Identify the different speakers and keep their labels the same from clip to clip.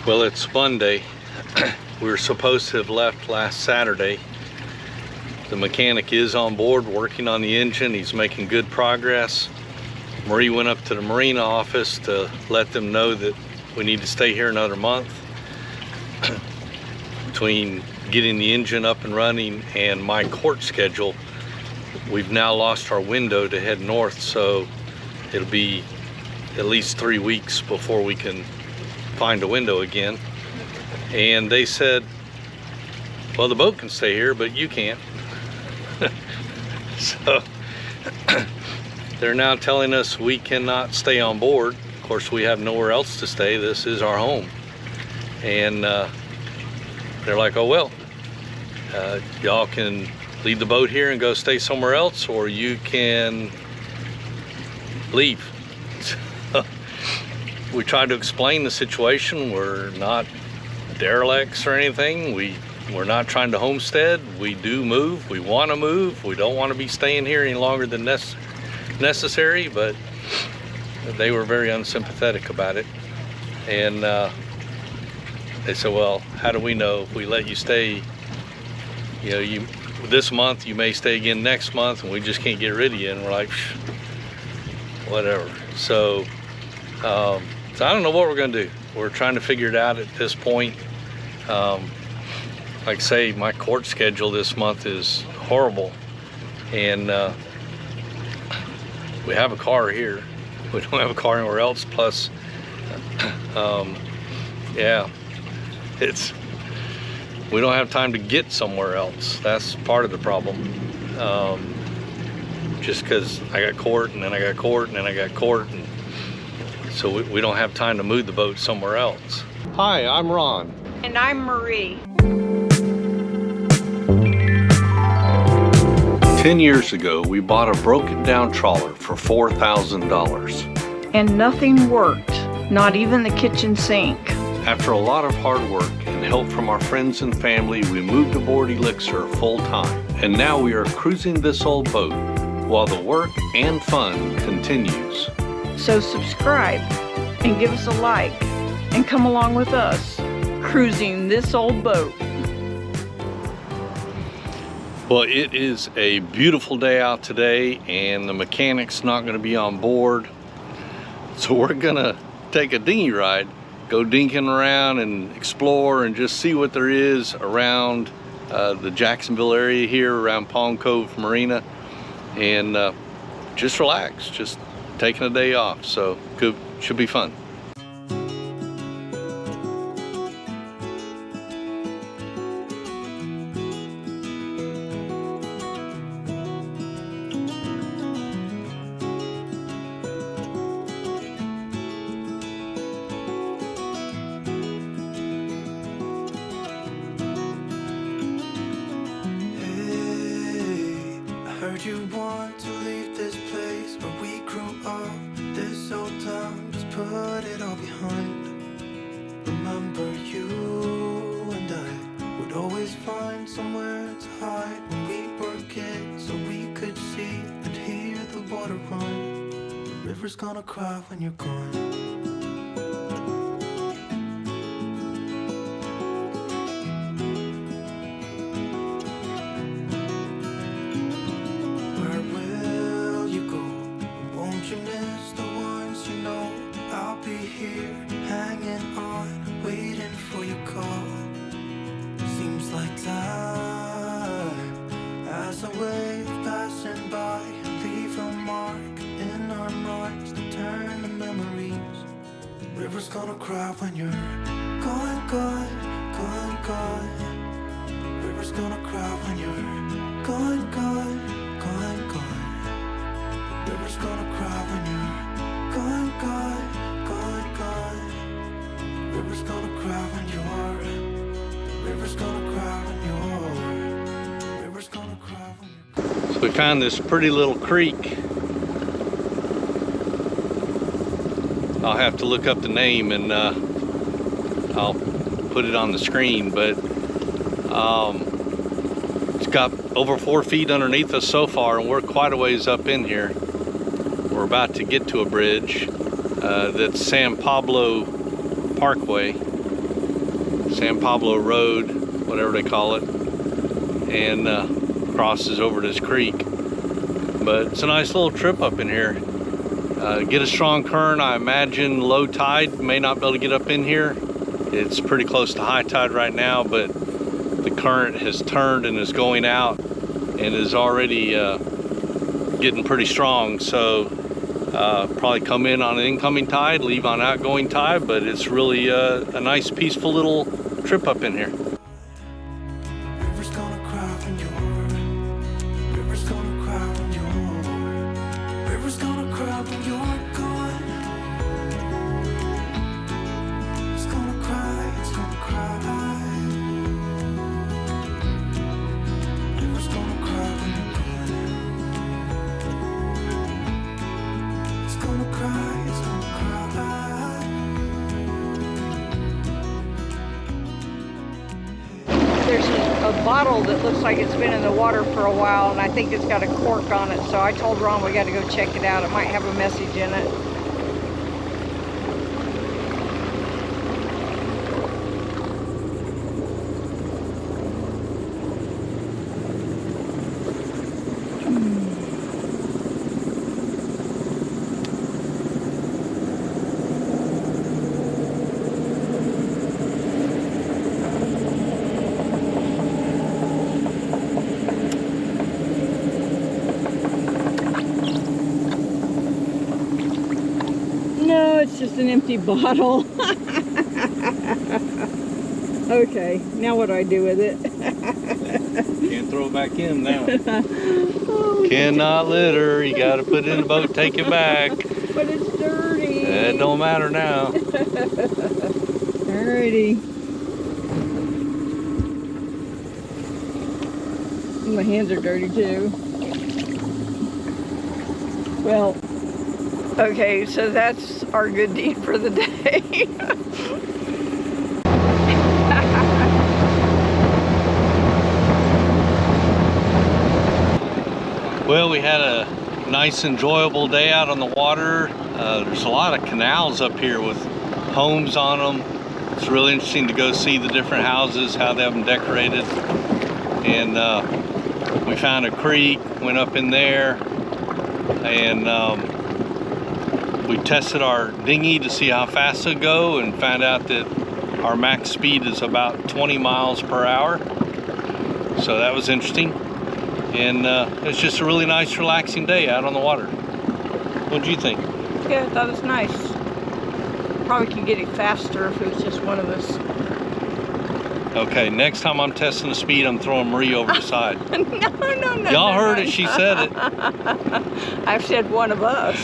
Speaker 1: Well, it's Monday. We were supposed to have left last Saturday. The mechanic is on board working on the engine. He's making good progress. Marie went up to the marina office to let them know that we need to stay here another month. Between getting the engine up and running and my court schedule, we've now lost our window to head north, so it'll be at least 3 weeks before we can find a window again. And they said, well, the boat can stay here, but you can't. So they're now telling us we cannot stay on board. Of course, we have nowhere else to stay. This is our home. And they're like, oh well, y'all can leave the boat here and go stay somewhere else, or you can leave. So we tried to explain the situation. We're not derelicts or anything. We're not trying to homestead. We do move. We want to move. We don't want to be staying here any longer than necessary, but they were very unsympathetic about it. And they said, well, how do we know if we let you stay, you know, this month, you may stay again next month, and we just can't get rid of you. And we're like, whatever. So I don't know what we're gonna do. We're trying to figure it out at this point. Like I say, my court schedule this month is horrible, and we have a car here. We don't have a car anywhere else. Plus, yeah, we don't have time to get somewhere else. That's part of the problem. Just because I got court, and then I got court, and then I got court, and so we don't have time to move the boat somewhere else. Hi, I'm Ron.
Speaker 2: And I'm Marie.
Speaker 1: 10 years ago, we bought a broken down trawler for $4,000.
Speaker 2: And nothing worked, not even the kitchen sink.
Speaker 1: After a lot of hard work and help from our friends and family, we moved aboard Elixir full time. And now we are cruising this old boat while the work and fun continues.
Speaker 2: So subscribe and give us a like and come along with us, cruising this old boat.
Speaker 1: Well, it is a beautiful day out today, and the mechanic's not going to be on board. So we're going to take a dinghy ride, go dinking around and explore and just see what there is around the Jacksonville area here, around Palm Cove Marina, and just relax, just taking a day off. So should be fun.
Speaker 3: You want to leave this place where we grew up, this old town, just put it all behind. Remember you and I would always find somewhere to hide when we were kids, so we could see and hear the water run. The river's gonna cry when you're gone. River's gonna cry when you're gone, gone, gone, gone. River's gonna cry when you're gone, gone, gone, gone. River's gonna cry when you're gone, gone, gone, gone. River's gonna cry when you're. River's gonna cry when you're. River's gonna cry when you're.
Speaker 1: So we found this pretty little creek. I'll have to look up the name, and I'll put it on the screen, but it's got over 4 feet underneath us so far, and we're quite a ways up in here. We're about to get to a bridge that's San Pablo Parkway, San Pablo Road, whatever they call it, and crosses over this creek. But it's a nice little trip up in here. Get a strong current. I imagine low tide may not be able to get up in here. It's pretty close to high tide right now, but the current has turned and is going out and is already getting pretty strong. So probably come in on an incoming tide, leave on outgoing tide, but it's really a nice peaceful little trip up in here.
Speaker 3: River's gonna cry when you're. River's gonna cry when you're. River's gonna cry when you're gone. It's gonna cry, it's gonna cry. River's gonna cry when you're gone. It's gonna cry, it's gonna cry.
Speaker 2: There's a bottle that looks like it's been in the water for a while, and I think it's got a cork on it, so I told Ron we got to go check it out. It might have a message in it. No, it's just an empty bottle. Okay, now what do I do with it?
Speaker 1: Can't throw it back in now.
Speaker 2: Oh,
Speaker 1: Cannot litter. You got to put it in the boat, take it back.
Speaker 2: but it's dirty.
Speaker 1: It don't matter now.
Speaker 2: Alrighty. My hands are dirty too. Well, okay, so that's our good deed for the day.
Speaker 1: Well, we had a nice, enjoyable day out on the water. There's a lot of canals up here with homes on them. It's really interesting to go see the different houses, how they have them decorated. And we found a creek, went up in there, and we tested our dinghy to see how fast it'd go, and found out that our max speed is about 20 miles per hour. So that was interesting. And it's just a really nice, relaxing day out on the water. What do you think?
Speaker 2: Yeah, I thought it was nice. Probably could get it faster if it was just one of us.
Speaker 1: Okay, next time I'm testing the speed, I'm throwing Marie over the side.
Speaker 2: No.
Speaker 1: Y'all heard it, she said it.
Speaker 2: I've said one of us.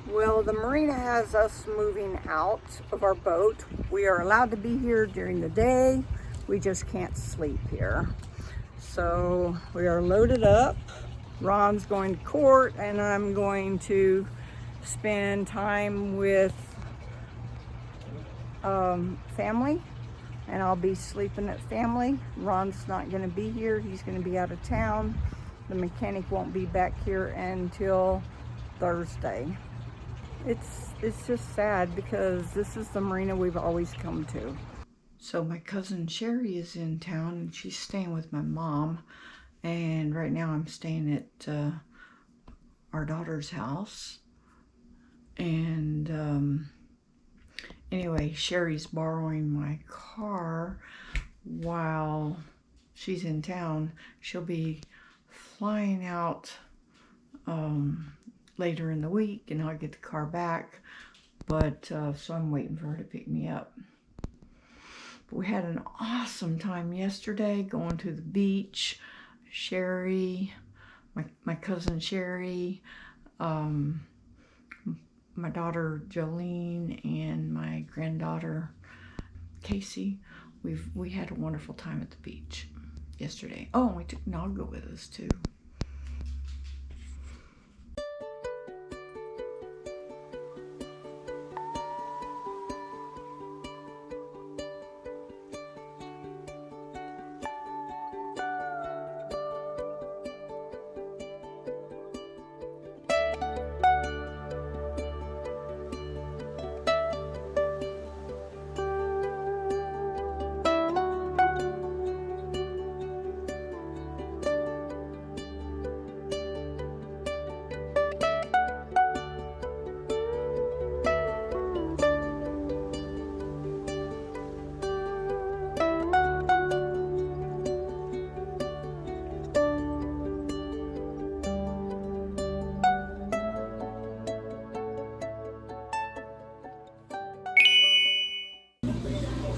Speaker 2: Well, the marina has us moving out of our boat. We are allowed to be here during the day. We just can't sleep here. So we are loaded up. Ron's going to court, and I'm going to spend time with family, and I'll be sleeping at family. Ron's not going to be here. He's going to be out of town. The mechanic won't be back here until Thursday. It's just sad because this is the marina we've always come to. So my cousin Sherry is in town, and she's staying with my mom, And right now I'm staying at our daughter's house. And anyway, Sherry's borrowing my car while she's in town. She'll be flying out later in the week, and I'll get the car back. But so I'm waiting for her to pick me up. But we had an awesome time yesterday going to the beach. Sherry, my cousin Sherry, my daughter Jolene, and my granddaughter Casey. We had a wonderful time at the beach yesterday. Oh, and we took Naga with us too.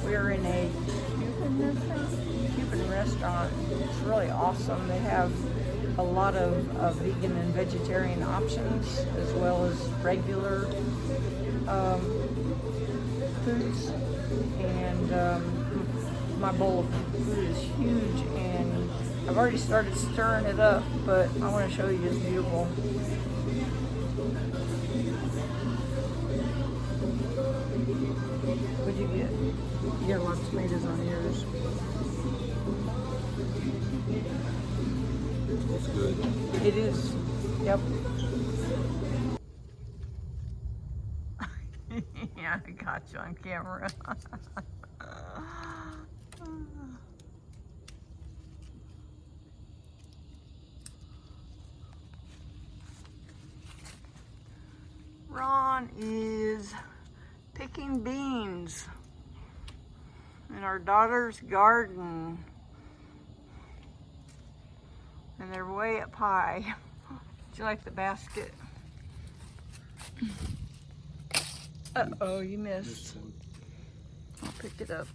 Speaker 2: We're in a Cuban restaurant. It's really awesome. They have a lot of vegan and vegetarian options, as well as regular foods. And my bowl of food is huge, and I've already started stirring it up, but I want to show you it's beautiful. What'd you get? You got a lot of tomatoes on yours.
Speaker 1: It's good.
Speaker 2: It is. Yep. Yeah, I got you on camera. Ron is picking beans in our daughter's garden, and they're way up high. Do you like the basket? Uh-oh, you missed. I'll pick it up.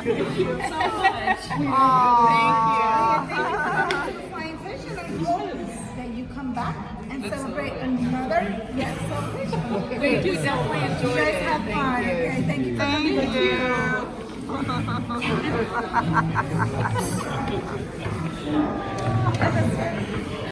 Speaker 4: Thank you so much. Thank you.
Speaker 5: Flying fish, and I hope that you come back and celebrate another celebration.
Speaker 4: Thank you. Definitely enjoyed
Speaker 5: You guys
Speaker 4: it.
Speaker 5: have fun. Okay, thank you for coming.
Speaker 2: Thank you.